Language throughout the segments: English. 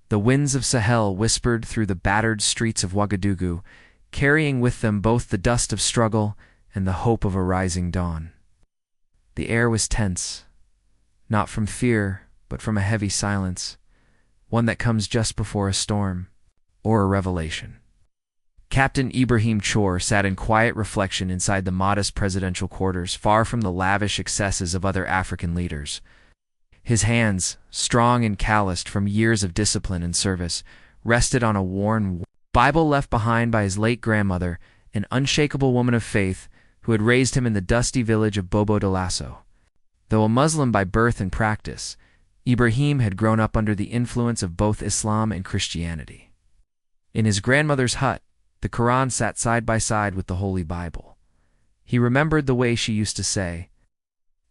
The winds of Sahel whispered through the battered streets of Ouagadougou, carrying with them both the dust of struggle and the hope of a rising dawn. The air was tense, not from fear, but from a heavy silence, one that comes just before a storm or a revelation. Captain Ibrahim Traoré sat in quiet reflection inside the modest presidential quarters, far from the lavish excesses of other African leaders. His hands, strong and calloused from years of discipline and service, rested on a worn Bible left behind by his late grandmother, an unshakable woman of faith who had raised him in the dusty village of Bobo Dioulasso. Though a Muslim by birth and practice, Ibrahim had grown up under the influence of both Islam and Christianity. In his grandmother's hut, the Quran sat side by side with the Holy Bible. He remembered the way she used to say,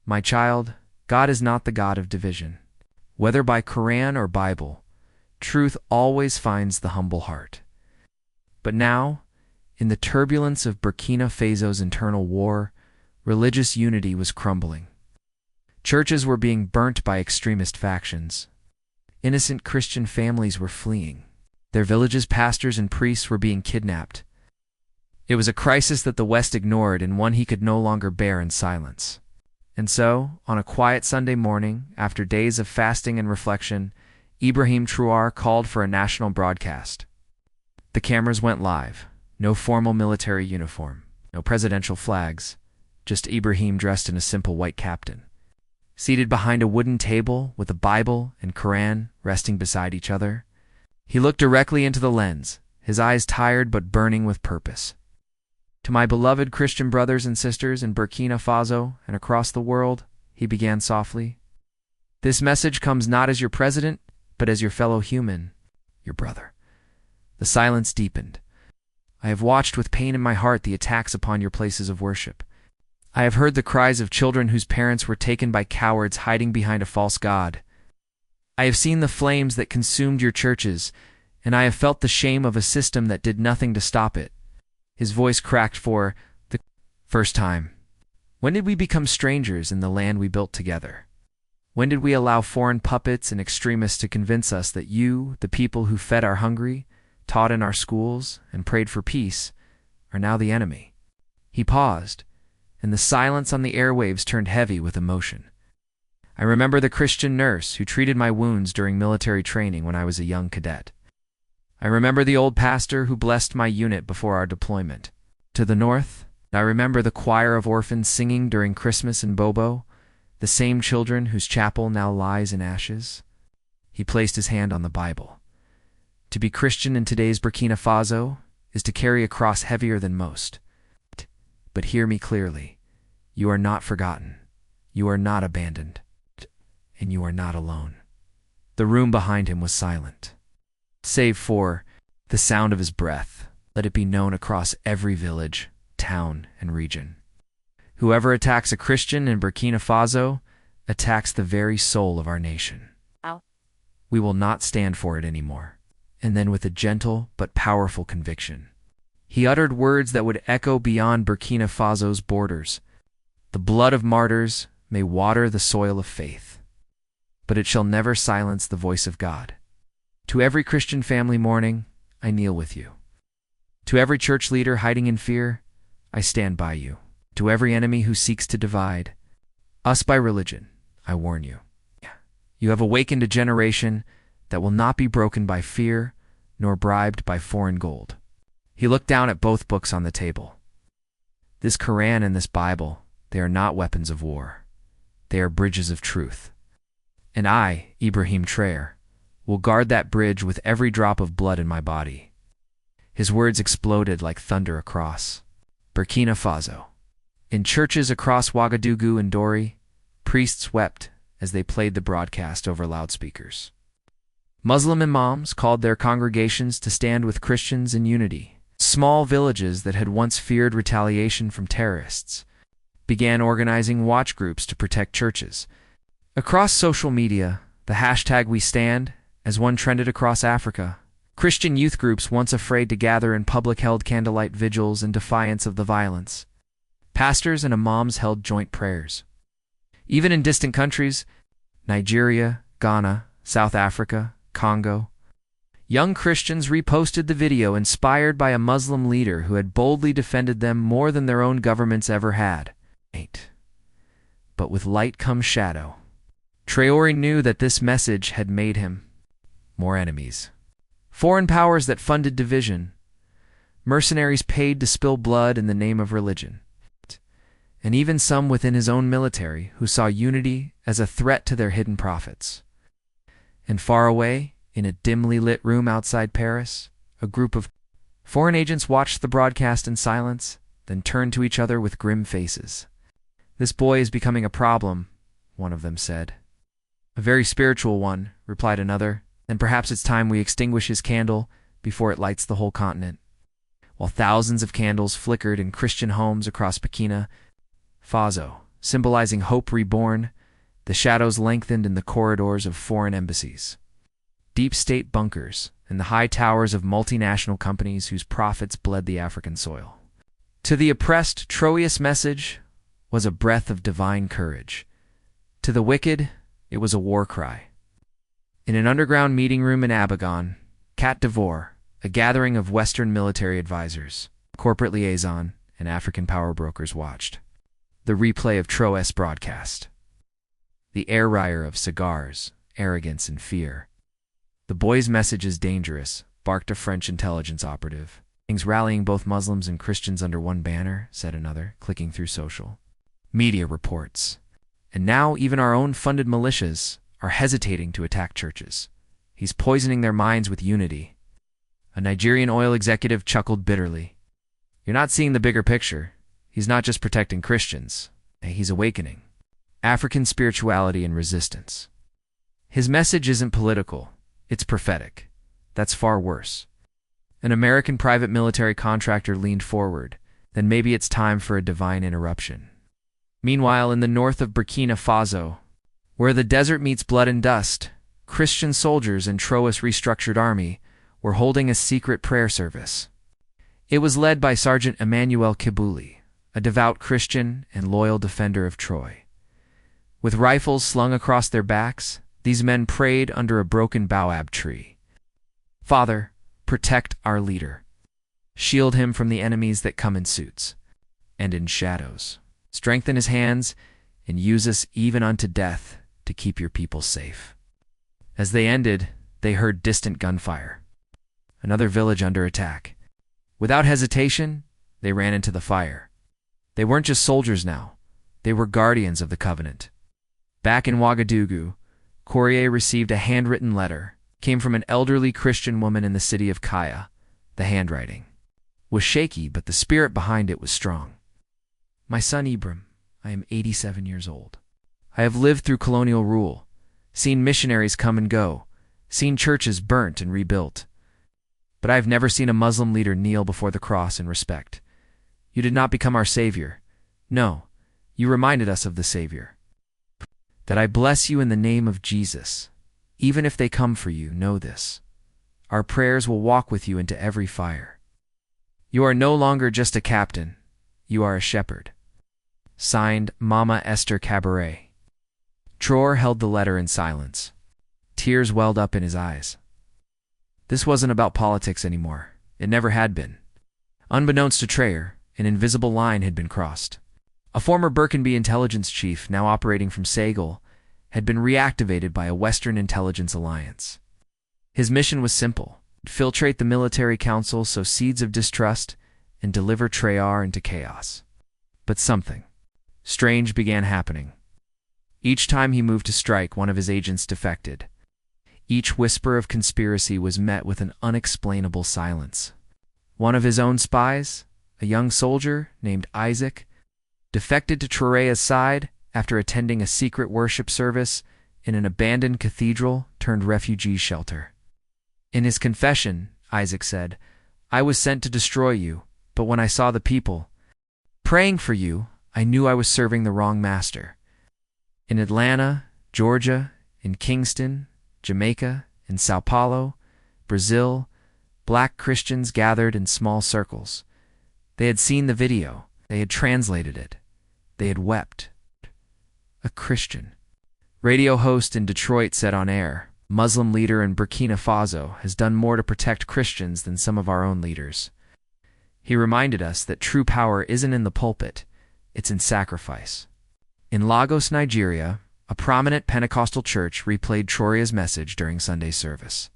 "My child, God is not the God of division. Whether by Quran or Bible, truth always finds the humble heart." But now, in the turbulence of Burkina Faso's internal war, religious unity was crumbling. Churches were being burnt by extremist factions. Innocent Christian families were fleeing. Their villages' pastors and priests were being kidnapped. It was a crisis that the West ignored and one he could no longer bear in silence. And so, on a quiet Sunday morning, after days of fasting and reflection, Ibrahim Traoré called for a national broadcast. The cameras went live. No formal military uniform, no presidential flags, just Ibrahim dressed in a simple white kaftan. Seated behind a wooden table with a Bible and Quran resting beside each other, he looked directly into the lens, his eyes tired but burning with purpose. "To my beloved Christian brothers and sisters in Burkina Faso and across the world," he began softly, "this message comes not as your president, but as your fellow human, your brother." The silence deepened. "I have watched with pain in my heart the attacks upon your places of worship. I have heard the cries of children whose parents were taken by cowards hiding behind a false god. I have seen the flames that consumed your churches, and I have felt the shame of a system that did nothing to stop it." His voice cracked for the first time. "When did we become strangers in the land we built together? When did we allow foreign puppets and extremists to convince us that you, the people who fed our hungry, taught in our schools, and prayed for peace, are now the enemy?" He paused, and the silence on the airwaves turned heavy with emotion. "I remember the Christian nurse who treated my wounds during military training when I was a young cadet. I remember the old pastor who blessed my unit before our deployment. To the north, I remember the choir of orphans singing during Christmas in Bobo, the same children whose chapel now lies in ashes." He placed his hand on the Bible. "To be Christian in today's Burkina Faso is to carry a cross heavier than most. But hear me clearly. You are not forgotten. You are not abandoned. And you are not alone." The room behind him was silent, save for the sound of his breath. Let it be known across every village, town, and region. Whoever attacks a Christian in Burkina Faso attacks the very soul of our nation. We will not stand for it anymore. And then with a gentle but powerful conviction, he uttered words that would echo beyond Burkina Faso's borders. "The blood of martyrs may water the soil of faith, but it shall never silence the voice of God. To every Christian family mourning, I kneel with you. To every church leader hiding in fear, I stand by you. To every enemy who seeks to divide us by religion, I warn you. You have awakened a generation that will not be broken by fear nor bribed by foreign gold." He looked down at both books on the table. "This Quran and this Bible, they are not weapons of war. They are bridges of truth. And I, Ibrahim Traoré, will guard that bridge with every drop of blood in my body." His words exploded like thunder across Burkina Faso. In churches across Ouagadougou and Dori, priests wept as they played the broadcast over loudspeakers. Muslim imams called their congregations to stand with Christians in unity. Small villages that had once feared retaliation from terrorists began organizing watch groups to protect churches. Across social media, the hashtag #WeStand as one trended across Africa. Christian youth groups once afraid to gather in public held candlelight vigils in defiance of the violence. Pastors and imams held joint prayers. Even in distant countries, Nigeria, Ghana, South Africa, Congo, Young Christians reposted the video inspired by a Muslim leader who had boldly defended them more than their own governments ever had. 8. But with light comes shadow. Traoré knew that this message had made him more enemies. Foreign powers that funded division, mercenaries paid to spill blood in the name of religion, and even some within his own military who saw unity as a threat to their hidden profits. And far away, in a dimly lit room outside Paris, a group of foreign agents watched the broadcast in silence, then turned to each other with grim faces. "This boy is becoming a problem," one of them said. "A very spiritual one," replied another. "Then perhaps it's time we extinguish his candle before it lights the whole continent." While thousands of candles flickered in Christian homes across Burkina Faso, symbolizing hope reborn, the shadows lengthened in the corridors of foreign embassies, deep state bunkers, and the high towers of multinational companies whose profits bled the African soil. To the oppressed, Traoré's message was a breath of divine courage. To the wicked, it was a war cry. In an underground meeting room in Abidjan, Côte d'Ivoire, a gathering of Western military advisors, corporate liaison, and African power brokers watched the replay of Traoré's broadcast. The air rire of cigars, arrogance, and fear. "The boy's message is dangerous," barked a French intelligence operative. "Things rallying both Muslims and Christians under one banner," said another, clicking through social media reports. "And now even our own funded militias are hesitating to attack churches. He's poisoning their minds with unity." A Nigerian oil executive chuckled bitterly. "You're not seeing the bigger picture. He's not just protecting Christians. He's awakening African spirituality and resistance. His message isn't political. It's prophetic. That's far worse." An American private military contractor leaned forward. "Then maybe it's time for a divine interruption." Meanwhile, in the north of Burkina Faso, where the desert meets blood and dust, Christian soldiers and Traoré's restructured army were holding a secret prayer service. It was led by Sergeant Emmanuel Kibouli, a devout Christian and loyal defender of Troy. With rifles slung across their backs, these men prayed under a broken baobab tree. "Father, protect our leader. Shield him from the enemies that come in suits and in shadows. Strengthen his hands and use us even unto death to keep your people safe." As they ended, they heard distant gunfire. Another village under attack. Without hesitation, they ran into the fire. They weren't just soldiers now. They were guardians of the covenant. Back in Ouagadougou, Traoré received a handwritten letter. Came from an elderly Christian woman in the city of Kaya. The handwriting was shaky, but the spirit behind it was strong. "My son Ibrahim, I am 87 years old. I have lived through colonial rule, seen missionaries come and go, seen churches burnt and rebuilt. But I have never seen a Muslim leader kneel before the cross in respect. You did not become our Savior. No, you reminded us of the Savior. That I bless you in the name of Jesus. Even if they come for you, know this. Our prayers will walk with you into every fire. You are no longer just a captain. You are a shepherd." Signed, Mama Esther Cabaret. Traoré held the letter in silence. Tears welled up in his eyes. This wasn't about politics anymore. It never had been. Unbeknownst to Traoré, an invisible line had been crossed. A former Burkina intelligence chief, now operating from Senegal, had been reactivated by a Western intelligence alliance. His mission was simple: infiltrate the military council, sow seeds of distrust, and deliver Traoré into chaos. But something strange began happening. Each time he moved to strike, one of his agents defected. Each whisper of conspiracy was met with an unexplainable silence. One of his own spies, a young soldier named Isaac, defected to Traoré's side after attending a secret worship service in an abandoned cathedral turned refugee shelter. In his confession, Isaac said, "I was sent to destroy you, but when I saw the people praying for you, I knew I was serving the wrong master." In Atlanta, Georgia, in Kingston, Jamaica, in Sao Paulo, Brazil, black Christians gathered in small circles. They had seen the video. They had translated it. They had wept. A Christian radio host in Detroit said on air, Muslim leader in Burkina Faso, has done more to protect Christians than some of our own leaders. He reminded us that true power isn't in the pulpit, it's in sacrifice. In Lagos, Nigeria, a prominent Pentecostal church replayed Traoré's message during Sunday service.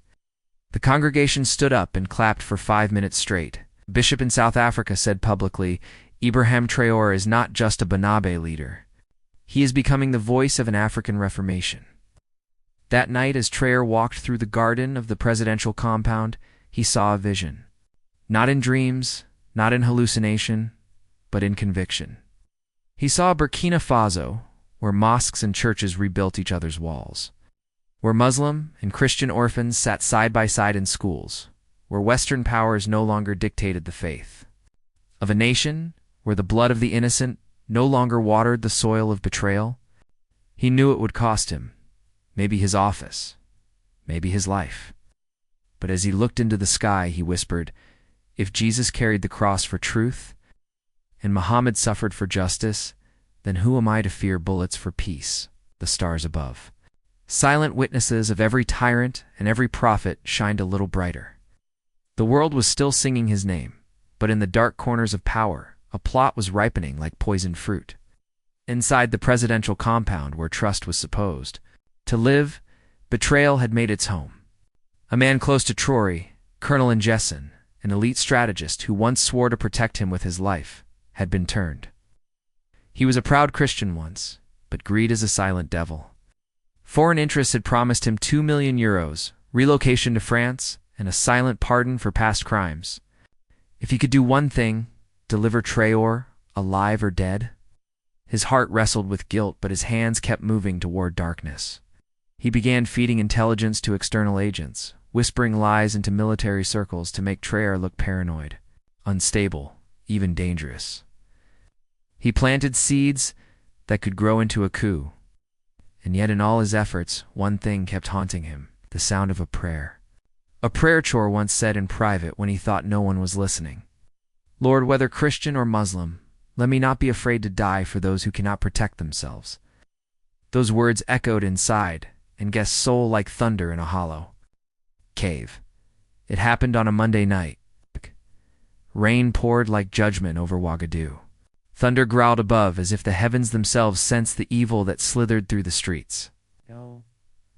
The congregation stood up and clapped for 5 minutes straight. A bishop in South Africa said publicly, "Ibrahim Traoré is not just a Banabe leader. He is becoming the voice of an African Reformation." That night, as Traoré walked through the garden of the presidential compound, he saw a vision. Not in dreams, not in hallucination, but in conviction. He saw Burkina Faso, where mosques and churches rebuilt each other's walls, where Muslim and Christian orphans sat side by side in schools, where Western powers no longer dictated the faith. Of a nation where the blood of the innocent no longer watered the soil of betrayal. He knew it would cost him, maybe his office, maybe his life. But as he looked into the sky, he whispered, "If Jesus carried the cross for truth, and Muhammad suffered for justice, then who am I to fear bullets for peace?" The stars above, silent witnesses of every tyrant and every prophet, shined a little brighter. The world was still singing his name, but in the dark corners of power, a plot was ripening like poisoned fruit. Inside the presidential compound, where trust was supposed to live, betrayal had made its home. A man close to Traoré, Colonel Njessen, an elite strategist who once swore to protect him with his life, had been turned. He was a proud Christian once, but greed is a silent devil. Foreign interests had promised him €2 million, relocation to France, and a silent pardon for past crimes. If he could do one thing, deliver Traoré, alive or dead. His heart wrestled with guilt, but his hands kept moving toward darkness. He began feeding intelligence to external agents, whispering lies into military circles to make Traoré look paranoid, unstable, even dangerous. He planted seeds that could grow into a coup. And yet in all his efforts, one thing kept haunting him, the sound of a prayer. A prayer Traoré once said in private when he thought no one was listening. "Lord, whether Christian or Muslim, let me not be afraid to die for those who cannot protect themselves." Those words echoed inside and Guest's soul like thunder in a hollow cave. It happened on a Monday night. Rain poured like judgment over Ouagadougou. Thunder growled above as if the heavens themselves sensed the evil that slithered through the streets.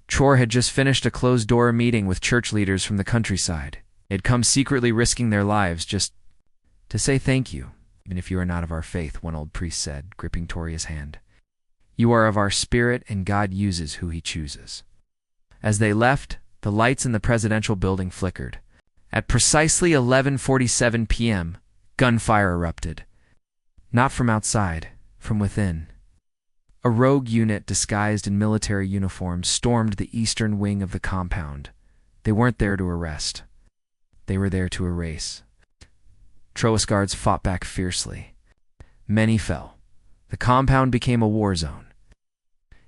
Traoré had just finished a closed-door meeting with church leaders from the countryside. They had come secretly risking their lives just to say thank you, even if you are not of our faith, one old priest said, gripping Traoré's hand. "You are of our spirit, and God uses who he chooses." As they left, the lights in the presidential building flickered. At precisely 11:47 p.m., gunfire erupted. Not from outside, from within. A rogue unit disguised in military uniforms stormed the eastern wing of the compound. They weren't there to arrest. They were there to erase. Traoré's guards fought back fiercely. Many fell. The compound became a war zone.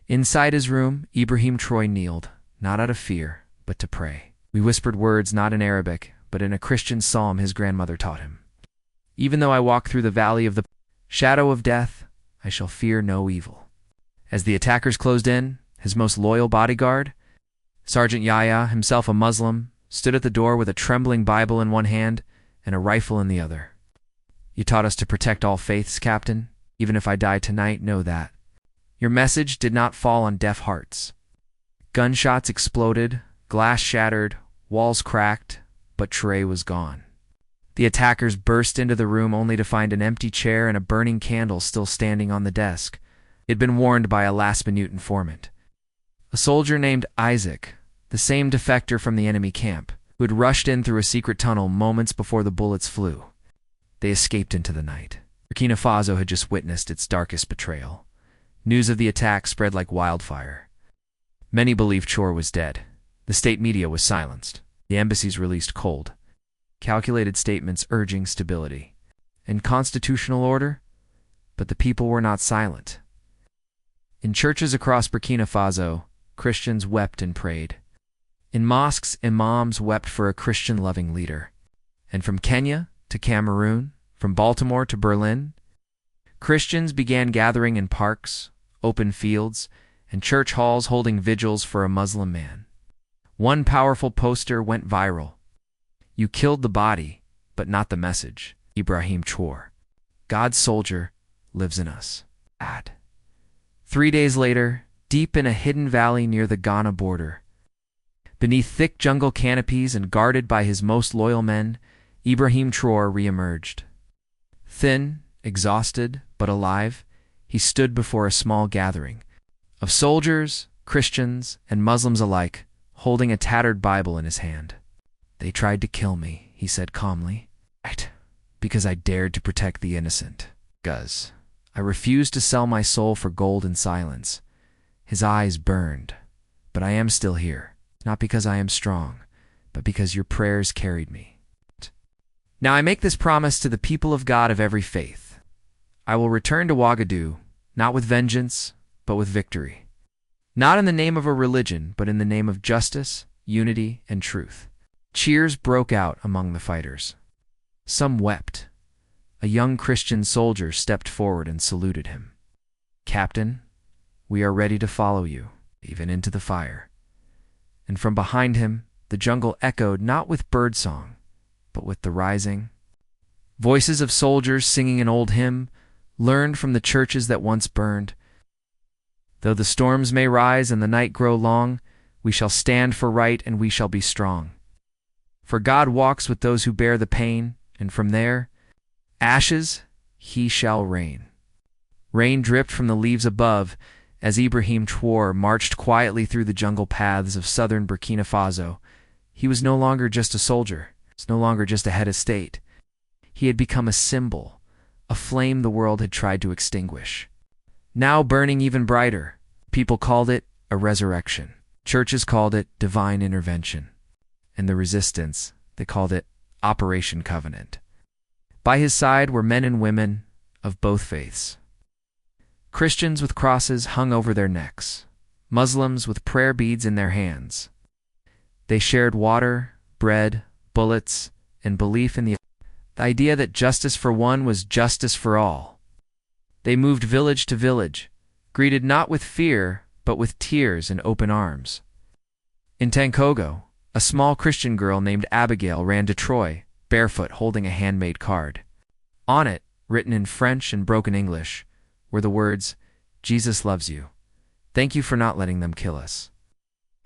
Inside his room, Ibrahim Traoré kneeled, not out of fear, but to pray. We whispered words not in Arabic, but in a Christian psalm his grandmother taught him. "Even though I walk through the valley of the shadow of death, I shall fear no evil." As the attackers closed in, his most loyal bodyguard, Sergeant Yahya, himself a Muslim, stood at the door with a trembling Bible in one hand and a rifle in the other. "You taught us to protect all faiths, Captain. Even if I die tonight, know that. Your message did not fall on deaf hearts." Gunshots exploded, glass shattered, walls cracked, but Traoré was gone. The attackers burst into the room only to find an empty chair and a burning candle still standing on the desk. He had been warned by a last-minute informant. A soldier named Isaac, the same defector from the enemy camp, who had rushed in through a secret tunnel moments before the bullets flew. They escaped into the night. Burkina Faso had just witnessed its darkest betrayal. News of the attack spread like wildfire. Many believed Traoré was dead. The state media was silenced. The embassies released cold, calculated statements urging stability and constitutional order, but the people were not silent. In churches across Burkina Faso, Christians wept and prayed. In mosques, imams wept for a Christian-loving leader. And from Kenya to Cameroon, from Baltimore to Berlin, Christians began gathering in parks, open fields, and church halls holding vigils for a Muslim man. One powerful poster went viral. "You killed the body, but not the message. Ibrahim Traoré, God's soldier, lives in us." 3 days later, deep in a hidden valley near the Ghana border, beneath thick jungle canopies and guarded by his most loyal men, Ibrahim Traoré re-emerged. Thin, exhausted, but alive, he stood before a small gathering of soldiers, Christians, and Muslims alike, holding a tattered Bible in his hand. "They tried to kill me," he said calmly, "because I dared to protect the innocent. Guz, I refused to sell my soul for gold and silence." His eyes burned. "But I am still here, not because I am strong, but because your prayers carried me. Now I make this promise to the people of God of every faith. I will return to Ouagadougou, not with vengeance, but with victory. Not in the name of a religion, but in the name of justice, unity, and truth." Cheers broke out among the fighters. Some wept. A young Christian soldier stepped forward and saluted him. "Captain, we are ready to follow you, even into the fire." And from behind him, the jungle echoed not with birdsong, but with the rising voices of soldiers singing an old hymn, learned from the churches that once burned. "Though the storms may rise and the night grow long, we shall stand for right and we shall be strong. For God walks with those who bear the pain, and from their ashes he shall reign." Rain dripped from the leaves above as Ibrahim Traoré marched quietly through the jungle paths of southern Burkina Faso. He was no longer just a soldier. He was no longer just a head of state. He had become a symbol, a flame the world had tried to extinguish. Now burning even brighter, people called it a resurrection. Churches called it divine intervention. And the resistance, they called it Operation Covenant. By his side were men and women of both faiths. Christians with crosses hung over their necks, Muslims with prayer beads in their hands. They shared water, bread, bullets, and belief in the idea that justice for one was justice for all. They moved village to village, greeted not with fear, but with tears and open arms. In Tankogo, a small Christian girl named Abigail ran to Troy, barefoot, holding a handmade card. On it, written in French and broken English, were the words, "Jesus loves you. Thank you for not letting them kill us."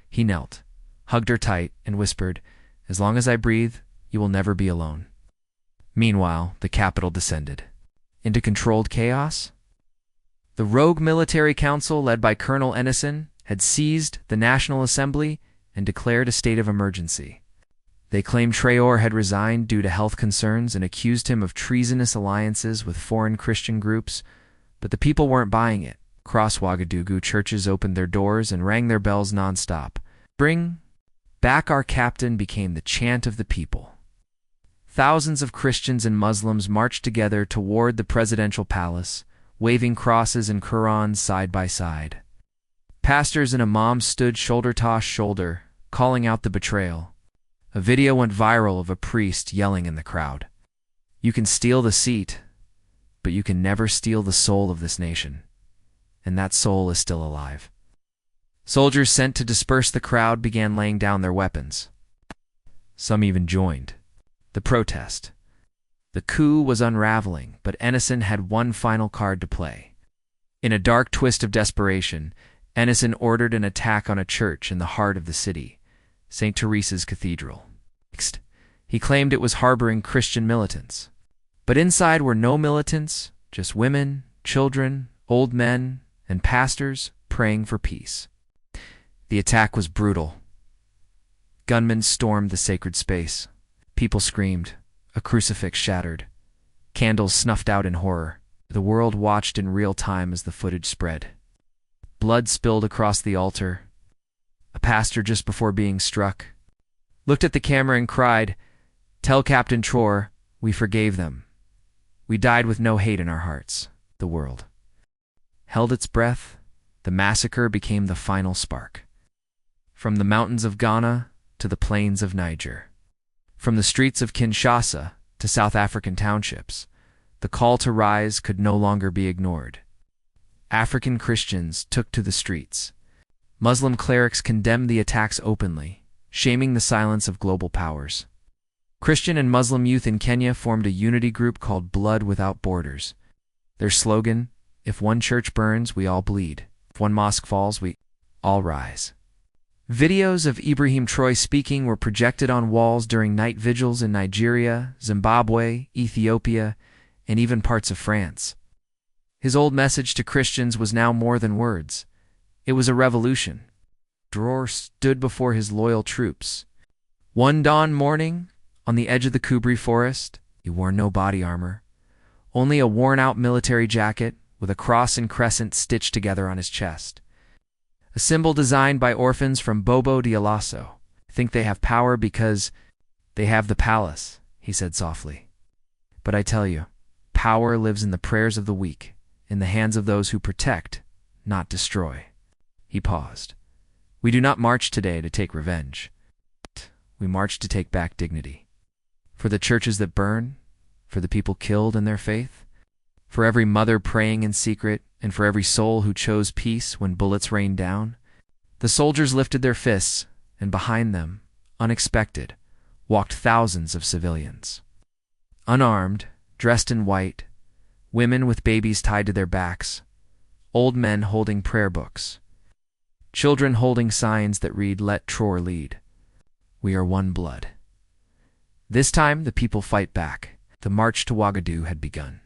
He knelt, hugged her tight, and whispered, "As long as I breathe, you will never be alone." Meanwhile, the capital descended into controlled chaos. The rogue military council, led by Colonel Ennison, had seized the National Assembly and declared a state of emergency. They claimed Traoré had resigned due to health concerns and accused him of treasonous alliances with foreign Christian groups, but the people weren't buying it. Across Ouagadougou, churches opened their doors and rang their bells nonstop. "Bring back our captain" became the chant of the people. Thousands of Christians and Muslims marched together toward the presidential palace, waving crosses and Qur'ans side by side. Pastors and imams stood shoulder to shoulder, calling out the betrayal. A video went viral of a priest yelling in the crowd, "You can steal the seat, but you can never steal the soul of this nation." And that soul is still alive. Soldiers sent to disperse the crowd began laying down their weapons. Some even joined the protest. The coup was unraveling, but Ennison had one final card to play. In a dark twist of desperation, Ennison ordered an attack on a church in the heart of the city, St. Teresa's Cathedral. Next, he claimed it was harboring Christian militants. But inside were no militants, just women, children, old men, and pastors praying for peace. The attack was brutal. Gunmen stormed the sacred space. People screamed. A crucifix shattered. Candles snuffed out in horror. The world watched in real time as the footage spread. Blood spilled across the altar. A pastor, just before being struck, looked at the camera and cried, "Tell Captain Traoré, we forgave them. We died with no hate in our hearts." The world held its breath. The massacre became the final spark. From the mountains of Ghana to the plains of Niger, from the streets of Kinshasa to South African townships, the call to rise could no longer be ignored. African Christians took to the streets. Muslim clerics condemned the attacks openly. shaming the silence of global powers. Christian and Muslim youth in Kenya formed a unity group called Blood Without Borders. Their slogan, "If one church burns, we all bleed. If one mosque falls, we all rise." Videos of Ibrahim Traoré speaking were projected on walls during night vigils in Nigeria, Zimbabwe, Ethiopia, and even parts of France. His old message to Christians was now more than words. It was a revolution. Traoré stood before his loyal troops. One dawn morning, on the edge of the Kubri forest, he wore no body armor, only a worn-out military jacket with a cross and crescent stitched together on his chest. A symbol designed by orphans from Bobo Dioulasso. "Think they have power because they have the palace," he said softly. "But I tell you, power lives in the prayers of the weak, in the hands of those who protect, not destroy." He paused. "We do not march today to take revenge. We march to take back dignity. For the churches that burn, for the people killed in their faith, for every mother praying in secret, and for every soul who chose peace when bullets rained down." The soldiers lifted their fists, and behind them, unexpected, walked thousands of civilians. Unarmed, dressed in white, women with babies tied to their backs, old men holding prayer books, children holding signs that read, "Let Traoré lead. We are one blood." This time the people fight back. The march to Ouagadougou had begun.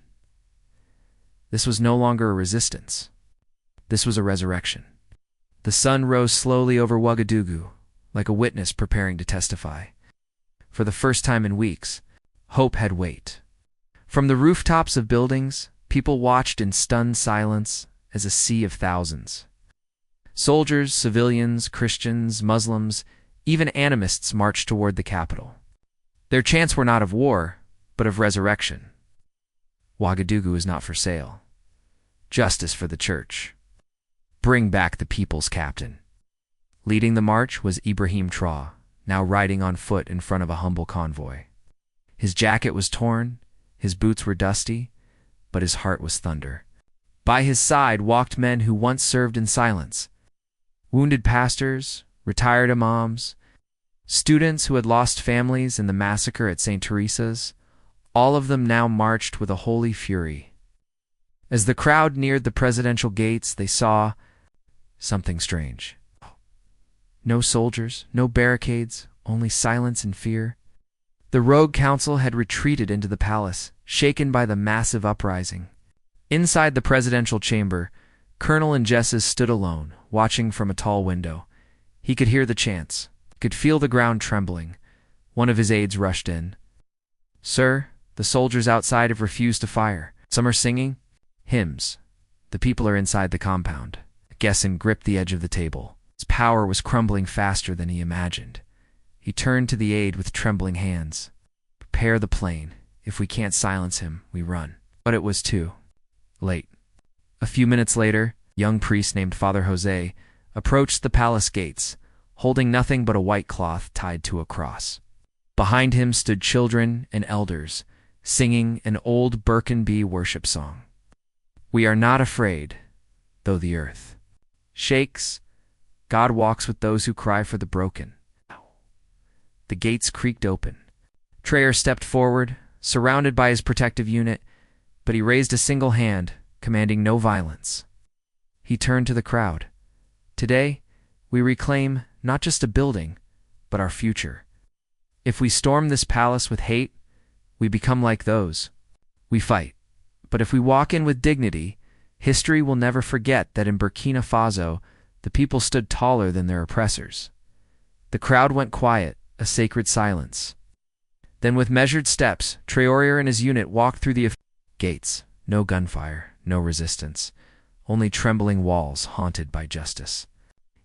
This was no longer a resistance. This was a resurrection. The sun rose slowly over Ouagadougou, like a witness preparing to testify. For the first time in weeks, hope had weight. From the rooftops of buildings, people watched in stunned silence as a sea of thousands. Soldiers, civilians, Christians, Muslims, even animists marched toward the capital. Their chants were not of war, but of resurrection. Ouagadougou is not for sale. Justice for the church. Bring back the people's captain. Leading the march was Ibrahim Traoré, now riding on foot in front of a humble convoy. His jacket was torn, his boots were dusty, but his heart was thunder. By his side walked men who once served in silence. Wounded pastors, retired imams, students who had lost families in the massacre at St. Teresa's, all of them now marched with a holy fury. As the crowd neared the presidential gates, they saw something strange. No soldiers, no barricades, only silence and fear. The rogue council had retreated into the palace, shaken by the massive uprising. Inside the presidential chamber, Colonel Ngesses stood alone, watching from a tall window. He could hear the chants, could feel the ground trembling. One of his aides rushed in. "Sir, the soldiers outside have refused to fire. Some are singing hymns. The people are inside the compound." Gessin gripped the edge of the table. His power was crumbling faster than he imagined. He turned to the aide with trembling hands. "Prepare the plane. If we can't silence him, we run." But it was too late. A few minutes later, a young priest named Father Jose approached the palace gates, holding nothing but a white cloth tied to a cross. Behind him stood children and elders, singing an old Burkina worship song. "We are not afraid, though the earth shakes. God walks with those who cry for the broken." The gates creaked open. Traoré stepped forward, surrounded by his protective unit, but he raised a single hand, commanding no violence. He turned to the crowd. "Today, we reclaim not just a building, but our future. If we storm this palace with hate, we become like those. We fight. But if we walk in with dignity, history will never forget that in Burkina Faso, the people stood taller than their oppressors." The crowd went quiet, a sacred silence. Then with measured steps, Traoré and his unit walked through the gates. No gunfire, no resistance, only trembling walls haunted by justice.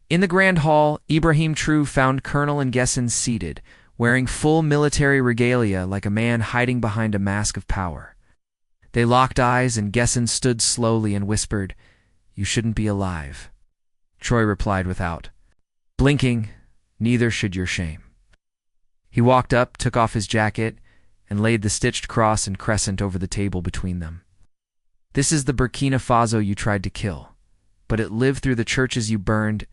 In the grand hall, Ibrahim Traoré found Colonel Ngessin seated, wearing full military regalia like a man hiding behind a mask of power. They locked eyes, and Ngessin stood slowly and whispered, "You shouldn't be alive." Traoré replied without blinking, "Neither should your shame." He walked up, took off his jacket, and laid the stitched cross and crescent over the table between them. "This is the Burkina Faso you tried to kill, but it lived through the churches you burned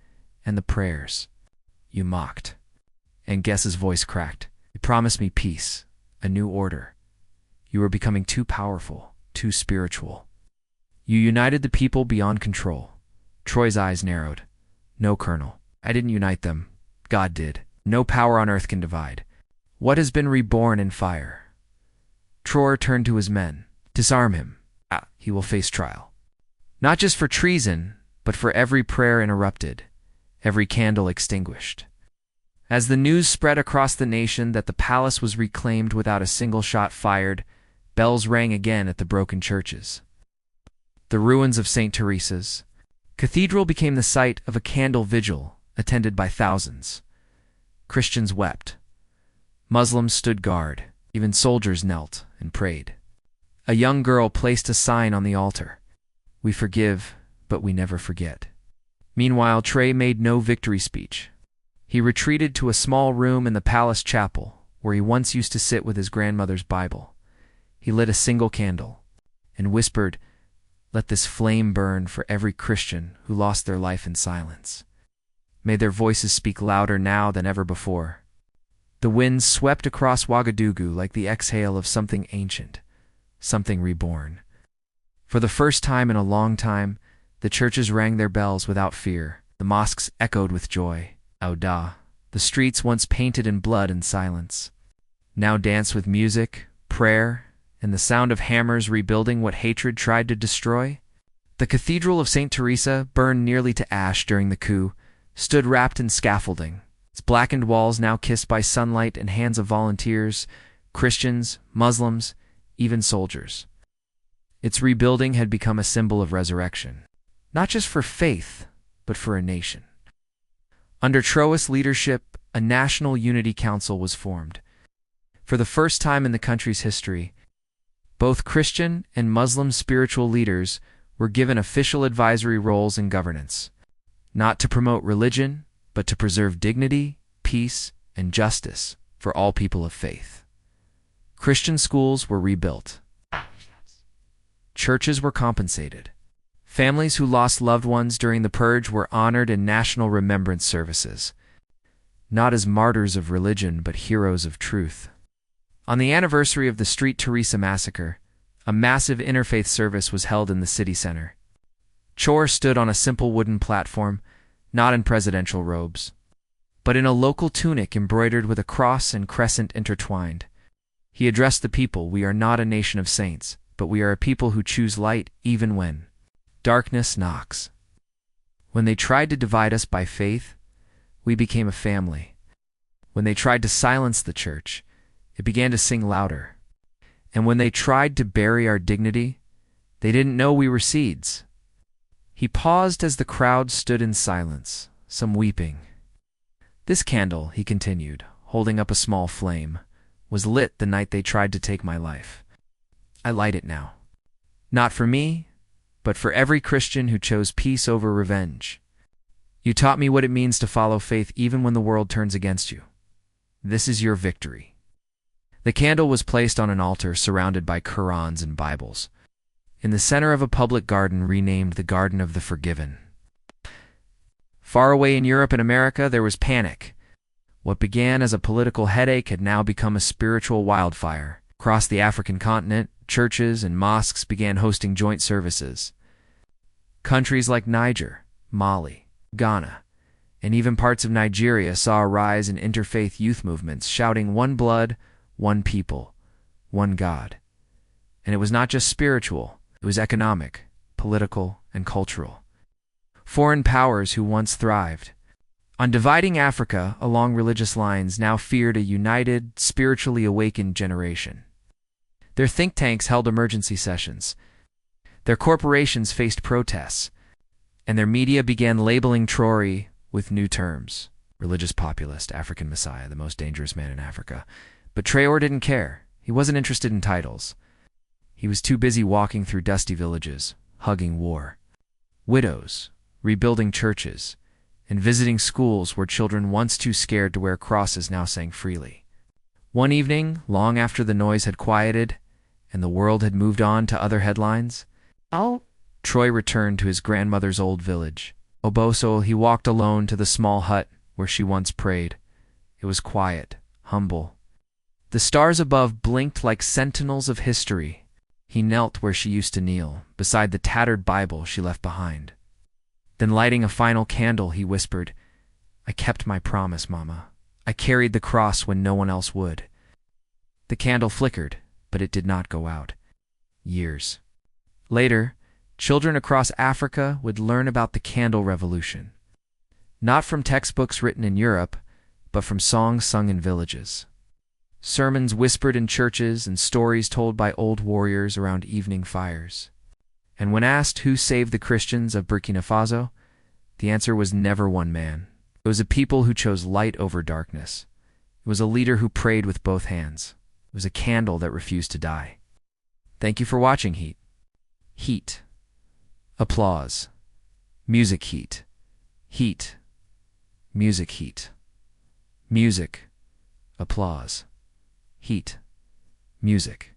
and the prayers you mocked. And Guess's voice cracked. "You promised me peace, a new order. You were becoming too powerful, too spiritual. You united the people beyond control." Troy's eyes narrowed. "No, Colonel. I didn't unite them. God did. No power on earth can divide. What has been reborn in fire?" Traoré turned to his men. "Disarm him. He will face trial. Not just for treason, but for every prayer interrupted, every candle extinguished." As the news spread across the nation that the palace was reclaimed without a single shot fired, bells rang again at the broken churches. The ruins of St. Teresa's Cathedral became the site of a candle vigil attended by thousands. Christians wept. Muslims stood guard. Even soldiers knelt and prayed. A young girl placed a sign on the altar. "We forgive, but we never forget." Meanwhile, Traoré made no victory speech. He retreated to a small room in the palace chapel, where he once used to sit with his grandmother's Bible. He lit a single candle and whispered, "Let this flame burn for every Christian who lost their life in silence. May their voices speak louder now than ever before." The winds swept across Ouagadougou like the exhale of something ancient, something reborn. For the first time in a long time, the churches rang their bells without fear. The mosques echoed with joy. Ouda, the streets once painted in blood and silence, now danced with music, prayer, and the sound of hammers rebuilding what hatred tried to destroy. The Cathedral of St. Teresa, burned nearly to ash during the coup, stood wrapped in scaffolding, its blackened walls now kissed by sunlight and hands of volunteers, Christians, Muslims, even soldiers. Its rebuilding had become a symbol of resurrection, not just for faith, but for a nation. Under Traoré's leadership, a National Unity Council was formed. For the first time in the country's history, both Christian and Muslim spiritual leaders were given official advisory roles in governance, not to promote religion, but to preserve dignity, peace, and justice for all people of faith. Christian schools were rebuilt. Churches were compensated. Families who lost loved ones during the purge were honored in national remembrance services, not as martyrs of religion, but heroes of truth. On the anniversary of the Street Teresa massacre, a massive interfaith service was held in the city center. Traoré stood on a simple wooden platform, not in presidential robes, but in a local tunic embroidered with a cross and crescent intertwined. He addressed the people. "We are not a nation of saints, but we are a people who choose light even when darkness knocks. When they tried to divide us by faith, we became a family. When they tried to silence the church, it began to sing louder. And when they tried to bury our dignity, they didn't know we were seeds." He paused as the crowd stood in silence, some weeping. "This candle," he continued, holding up a small flame, "was lit the night they tried to take my life. I light it now. Not for me, but for every Christian who chose peace over revenge. You taught me what it means to follow faith even when the world turns against you. This is your victory." The candle was placed on an altar surrounded by Qurans and Bibles, in the center of a public garden renamed the Garden of the Forgiven. Far away in Europe and America, there was panic. What began as a political headache had now become a spiritual wildfire. Across the African continent, churches and mosques began hosting joint services. Countries like Niger, Mali, Ghana, and even parts of Nigeria saw a rise in interfaith youth movements shouting "One blood, one people, one God." And it was not just spiritual, it was economic, political, and cultural. Foreign powers who once thrived on dividing Africa along religious lines now feared a united, spiritually awakened generation. Their think tanks held emergency sessions. Their corporations faced protests, and their media began labeling Traoré with new terms: religious populist, African messiah, the most dangerous man in Africa. But Traoré didn't care. He wasn't interested in titles. He was too busy walking through dusty villages, hugging war, widows, rebuilding churches, and visiting schools where children once too scared to wear crosses now sang freely. One evening, long after the noise had quieted and the world had moved on to other headlines, Traoré returned to his grandmother's old village. Oboso, he walked alone to the small hut where she once prayed. It It was quiet, humble. The stars above blinked like sentinels of history. He knelt where she used to kneel, beside the tattered Bible she left behind. Then lighting a final candle, he whispered, "I kept my promise, Mama. I carried the cross when no one else would." The candle flickered, but it did not go out. Years later, children across Africa would learn about the candle revolution. Not from textbooks written in Europe, but from songs sung in villages. Sermons whispered in churches and stories told by old warriors around evening fires. And when asked who saved the Christians of Burkina Faso, the answer was never one man. It was a people who chose light over darkness. It was a leader who prayed with both hands. It was a candle that refused to die. Thank you for watching, Heat. Heat. Applause. Music heat. Heat. Music heat. Music. Applause. Heat. Music.